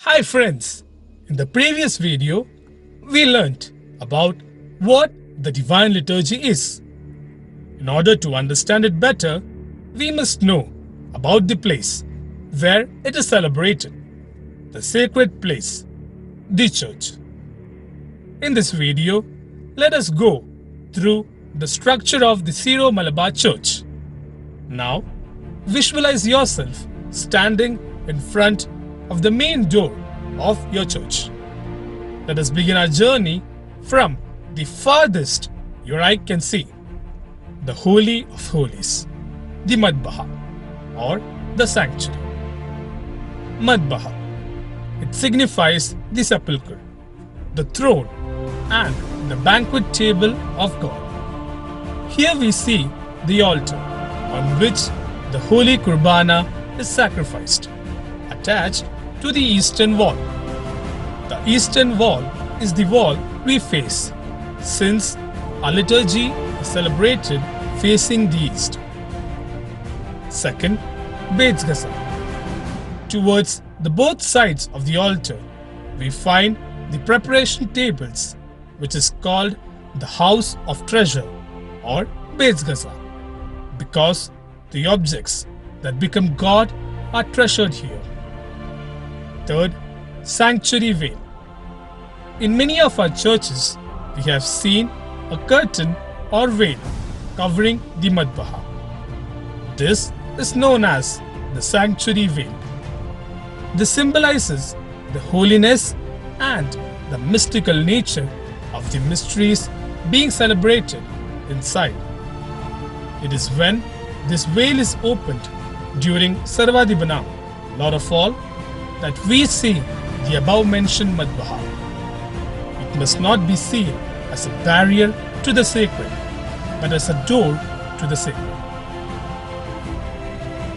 Hi friends, in the previous video, we learnt about what the Divine Liturgy is. In order to understand it better, we must know about the place where it is celebrated, the sacred place, the church. In this video, let us go through the structure of the Syro-Malabar Church. Now, visualize yourself standing in front of the main door of your church. Let us begin our journey from the farthest your eye can see, the Holy of Holies, the Madbaha or the sanctuary. Madbaha. It signifies the sepulchre, the throne and the banquet table of God. Here we see the altar on which the Holy Qurbana is sacrificed, attached to the eastern wall. The eastern wall is the wall we face, since our liturgy is celebrated facing the east. Second, Bethgaza. Towards the both sides of the altar, we find the preparation tables, which is called the House of Treasure or Bethgaza, because the objects that become God are treasured here. Third, sanctuary veil. In many of our churches, we have seen a curtain or veil covering the Madbaha. This is known as the sanctuary veil. This symbolizes the holiness and the mystical nature of the mysteries being celebrated inside. It is when this veil is opened during Sarvadibana, Lord of all, that we see the above-mentioned Madbaha. It must not be seen as a barrier to the sacred, but as a door to the sacred.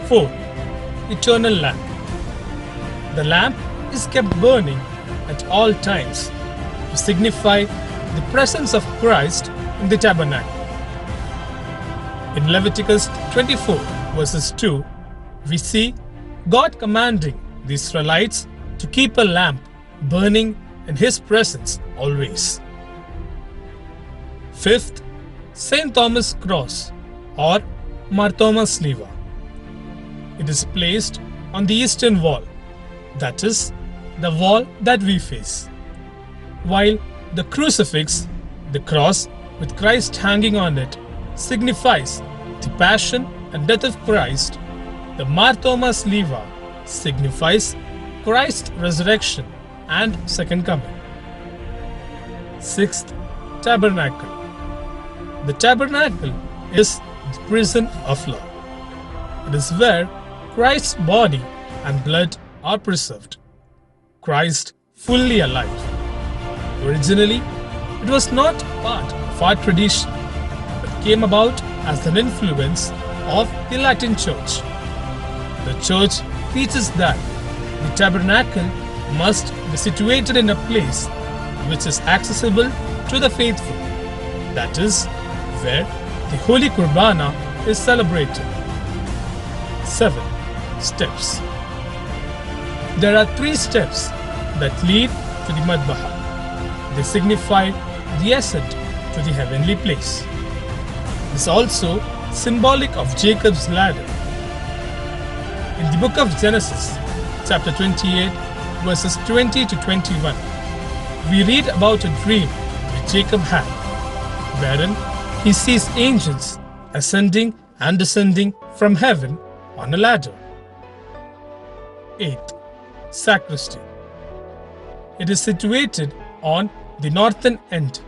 4. Eternal lamp. The lamp is kept burning at all times to signify the presence of Christ in the Tabernacle. In Leviticus 24 verses 2, we see God commanding the Israelites to keep a lamp burning in His presence always. Fifth, St. Thomas' Cross or Mar Thomas Leva. It is placed on the eastern wall, that is, the wall that we face. While the crucifix, the cross with Christ hanging on it, signifies the passion and death of Christ, the Mar Thomas Leva signifies Christ's resurrection and second coming. Sixth, Tabernacle. The Tabernacle is the prison of love. It is where Christ's body and blood are preserved. Christ fully alive. Originally, it was not part of our tradition, but came about as an influence of the Latin Church. The Church teaches that the tabernacle must be situated in a place which is accessible to the faithful, that is, where the Holy Qurbana is celebrated. 7. Steps. There are 3 steps that lead to the Madbaha. They signify the ascent to the heavenly place. It is also symbolic of Jacob's ladder. In the book of Genesis, chapter 28, verses 20 to 21, we read about a dream which Jacob had, wherein he sees angels ascending and descending from heaven on a ladder. 8. Sacristy. It is situated on the northern end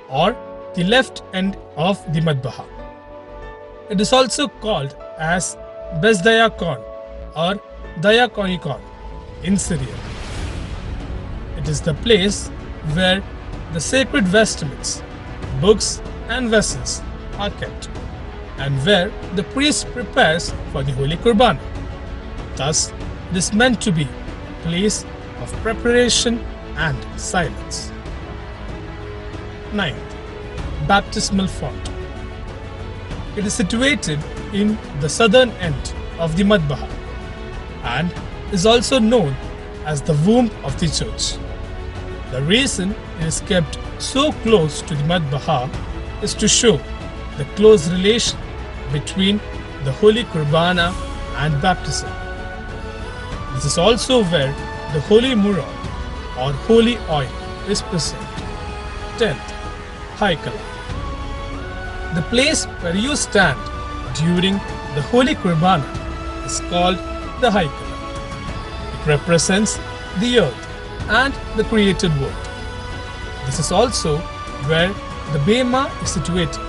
or the left end of the Madbaha. It is also called as Besdayakon or Diakonikon in Syria. It is the place where the sacred vestments, books and vessels are kept, and where the priest prepares for the Holy Qurbana. Thus, it is meant to be a place of preparation and silence. 9. Baptismal font. It is situated in the southern end of the Madbaha and is also known as the womb of the church. The reason it is kept so close to the Madbaha is to show the close relation between the Holy Qurbana and baptism. This is also where the Holy Murad or Holy Oil is present. 10th, Haikala. The place where you stand during the Holy Qurbana is called the Haikala. It represents the earth and the created world. This is also where the Bema is situated.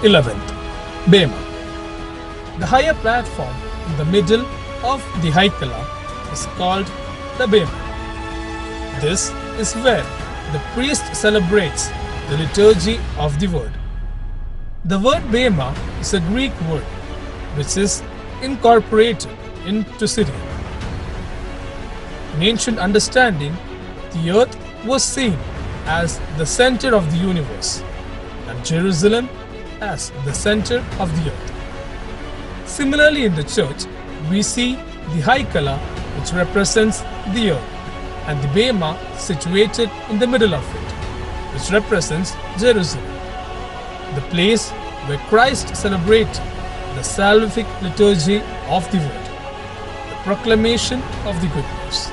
11th, Bema. The higher platform in the middle of the Haikala is called the Bema. This is where the priest celebrates the liturgy of the word. The word Bema is a Greek word which is incorporated into Syrian. In ancient understanding, the earth was seen as the center of the universe and Jerusalem as the center of the earth. Similarly, in the church, we see the Haikala, which represents the earth, and the Bema situated in the middle of it, which represents Jerusalem, the place where Christ celebrated the salvific liturgy of the word, the proclamation of the good news.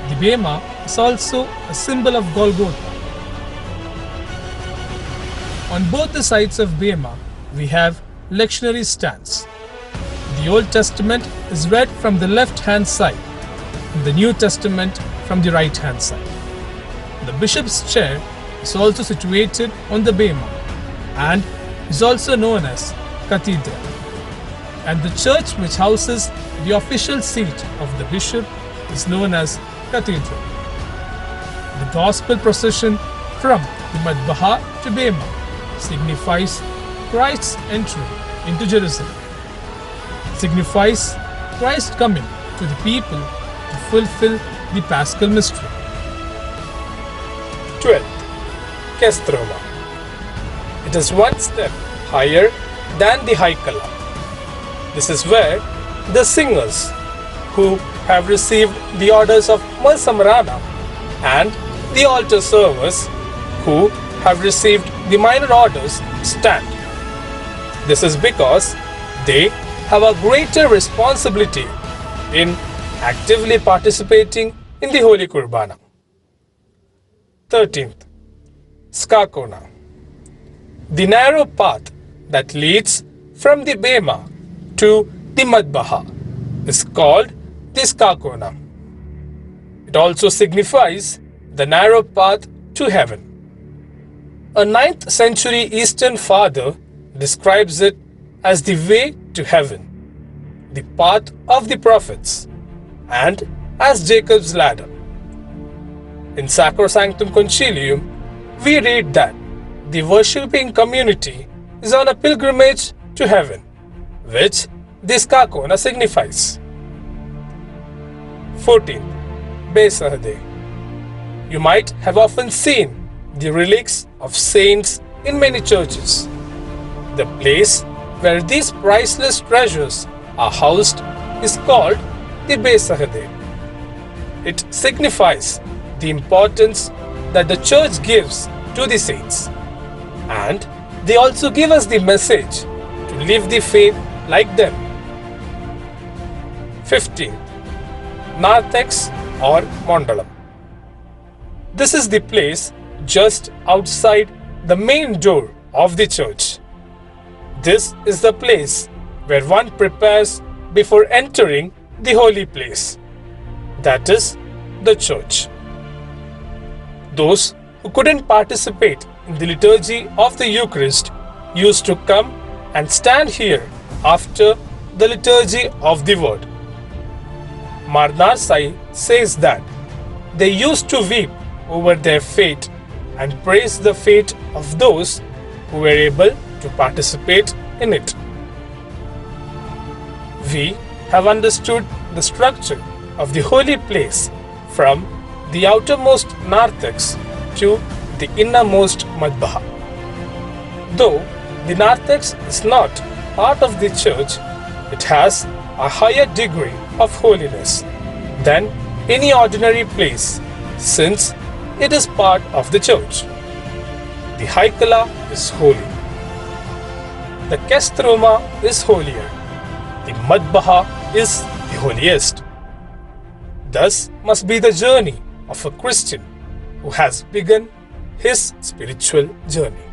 The Bema is also a symbol of Golgotha. On both the sides of Bema, we have lectionary stands. The Old Testament is read from the left-hand side, and the New Testament from the right-hand side. The bishop's chair is also situated on the Bema and is also known as cathedral. And the church which houses the official seat of the bishop is known as cathedral. The gospel procession from the Madbaha to Bema signifies Christ's entry into Jerusalem. It signifies Christ coming to the people to fulfill the Paschal mystery. 12th, Kestroma. It is one step higher than the Haikala. This is where the singers who have received the orders of Malsamarana and the altar servers who have received the minor orders stand. This is because they have a greater responsibility in actively participating in the Holy Qurbana. 13th, Kakona. The narrow path that leads from the Bema to the Madbaha is called the Kakona. It also signifies the narrow path to heaven. A 9th century Eastern father describes it as the way to heaven, the path of the prophets, and as Jacob's ladder. In Sacrosanctum Concilium, we read that the worshipping community is on a pilgrimage to heaven, which this Kakona signifies. 14th, Besahade. You might have often seen the relics of saints in many churches. The place where these priceless treasures are housed is called the Besahade. It signifies the importance that the church gives to the saints, and they also give us the message to live the faith like them. 15th, Narthex or Mandalam. This is the place just outside the main door of the church. This is the place where one prepares before entering the holy place, that is, the church. Those who couldn't participate in the liturgy of the Eucharist used to come and stand here after the liturgy of the Word. Marnarsai says that they used to weep over their fate and praise the fate of those who were able to participate in it. We have understood the structure of the holy place from the outermost narthex to the innermost madbaha. Though the narthex is not part of the church, it has a higher degree of holiness than any ordinary place, since it is part of the church. The hiala is holy. The Kroma is holier. The madbaha is the holiest. Thus must be the journey of a Christian who has begun his spiritual journey.